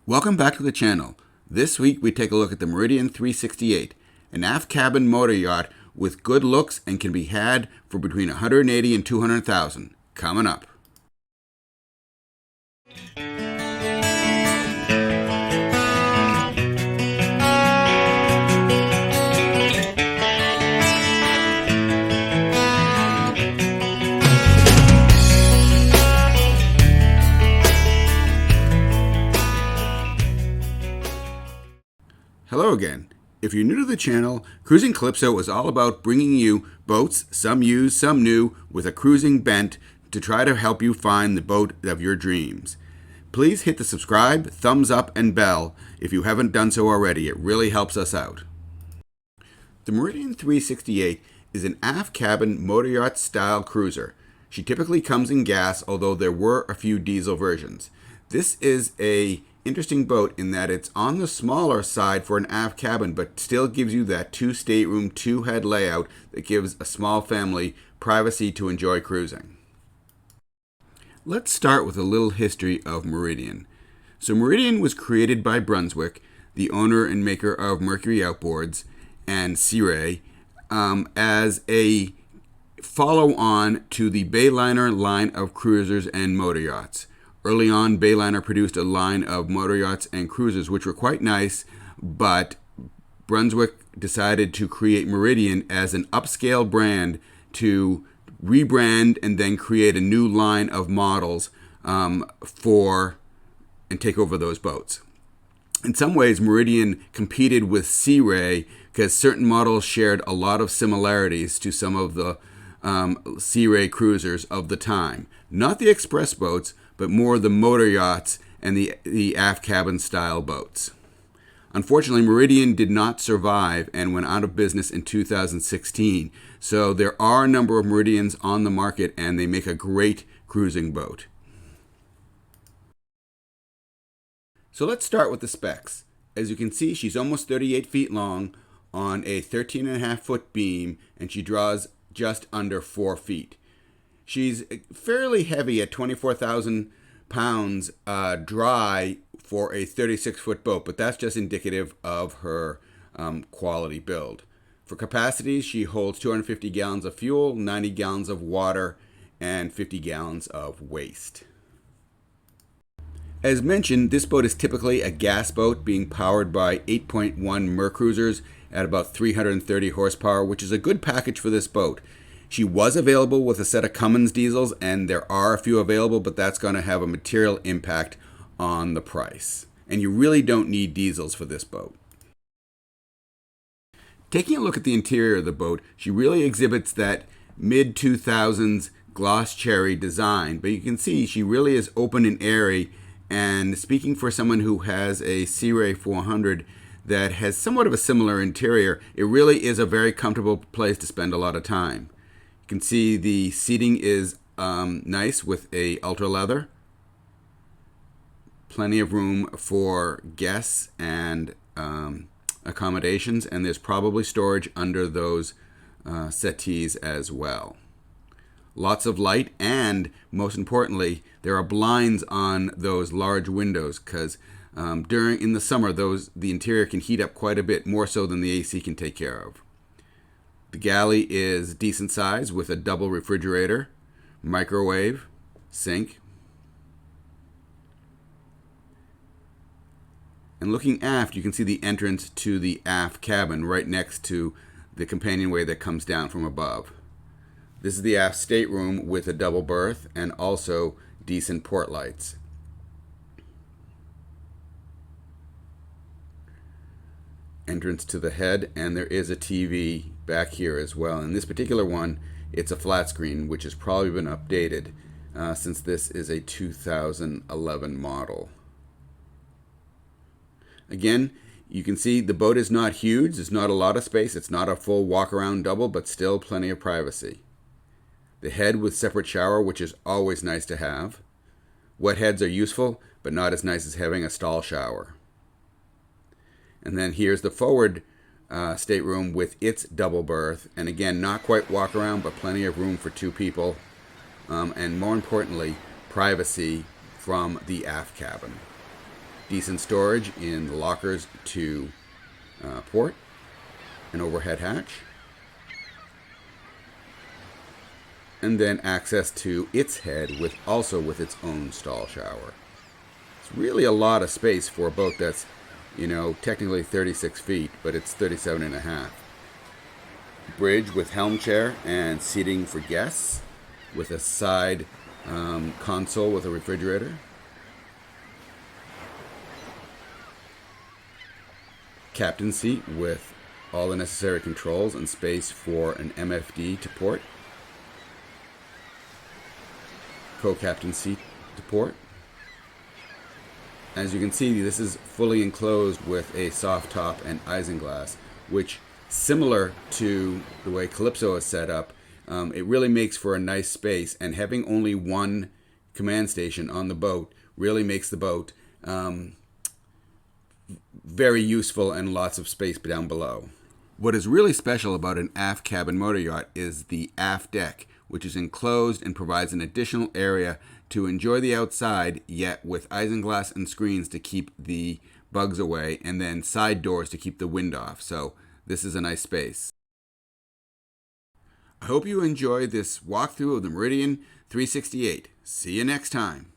Welcome back to the channel. This week we take a look at the Meridian 368, an aft cabin motor yacht with good looks and can be had for between $180,000 and $200,000. Coming up. Hello again. If you're new to the channel, Cruising Calypso is all about bringing you boats, some used, some new, with a cruising bent to try to help you find the boat of your dreams. Please hit the subscribe, thumbs up, and bell if you haven't done so already. It really helps us out. The Meridian 368 is an aft cabin motor yacht style cruiser. She typically comes in gas, although there were a few diesel versions. This is a interesting boat in that it's on the smaller side for an aft cabin, but still gives you that 2-stateroom, 2-head layout that gives a small family privacy to enjoy cruising. Let's start with a little history of Merridian. So Merridian was created by Brunswick, the owner and maker of Mercury Outboards and Sea Ray, as a follow-on to the Bayliner line of cruisers and motor yachts. Early on, Bayliner produced a line of motor yachts and cruisers, which were quite nice, but Brunswick decided to create Meridian as an upscale brand to rebrand and then create a new line of models for and take over those boats. In some ways, Meridian competed with Sea Ray because certain models shared a lot of similarities to some of the Sea Ray cruisers of the time. Not the express boats, but more the motor yachts and the aft cabin style boats. Unfortunately, Meridian did not survive and went out of business in 2016. So there are a number of Meridians on the market and they make a great cruising boat. So let's start with the specs. As you can see, she's almost 38 feet long on a 13.5-foot beam and she draws just under 4 feet. She's fairly heavy at 24,000 pounds dry for a 36-foot boat, but that's just indicative of her quality build. For capacity, she holds 250 gallons of fuel, 90 gallons of water, and 50 gallons of waste. As mentioned, this boat is typically a gas boat being powered by 8.1 Mercruisers at about 330 horsepower, which is a good package for this boat. She was available with a set of Cummins diesels, and there are a few available, but that's going to have a material impact on the price. And you really don't need diesels for this boat. Taking a look at the interior of the boat, she really exhibits that mid-2000s gloss cherry design, but you can see she really is open and airy, and speaking for someone who has a Sea Ray 400 that has somewhat of a similar interior, it really is a very comfortable place to spend a lot of time. You can see the seating is nice with a ultra leather. Plenty of room for guests and accommodations, and there's probably storage under those settees as well. Lots of light, and most importantly, there are blinds on those large windows because in the summer, the interior can heat up quite a bit, more so than the AC can take care of. The galley is decent size with a double refrigerator, microwave, sink. And looking aft, you can see the entrance to the aft cabin right next to the companionway that comes down from above. This is the aft stateroom with a double berth and also decent port lights. Entrance to the head, and there is a TV back here as well. In this particular one, it's a flat screen, which has probably been updated since this is a 2011 model. Again, you can see the boat is not huge. There's not a lot of space. It's not a full walk-around double, but still plenty of privacy. The head with separate shower, which is always nice to have. Wet heads are useful, but not as nice as having a stall shower. And then here's the forward stateroom with its double berth. And again, not quite walk around, but plenty of room for 2 people. And more importantly, privacy from the aft cabin. decent storage in the lockers to port, an overhead hatch, and then access to its head with its own stall shower. It's really a lot of space for a boat that's, technically 36 feet, but it's 37 and a half. Bridge with helm chair and seating for guests, with a side console with a refrigerator. Captain seat with all the necessary controls and space for an MFD to port. Co-captain seat to port. As you can see, this is fully enclosed with a soft top and isinglass, which, similar to the way Calypso is set up, it really makes for a nice space, and having only one command station on the boat really makes the boat very useful and lots of space down below. What is really special about an aft cabin motor yacht is the aft deck, which is enclosed and provides an additional area to enjoy the outside, yet with isinglass and screens to keep the bugs away, and then side doors to keep the wind off. So this is a nice space. I hope you enjoyed this walkthrough of the Meridian 368. See you next time.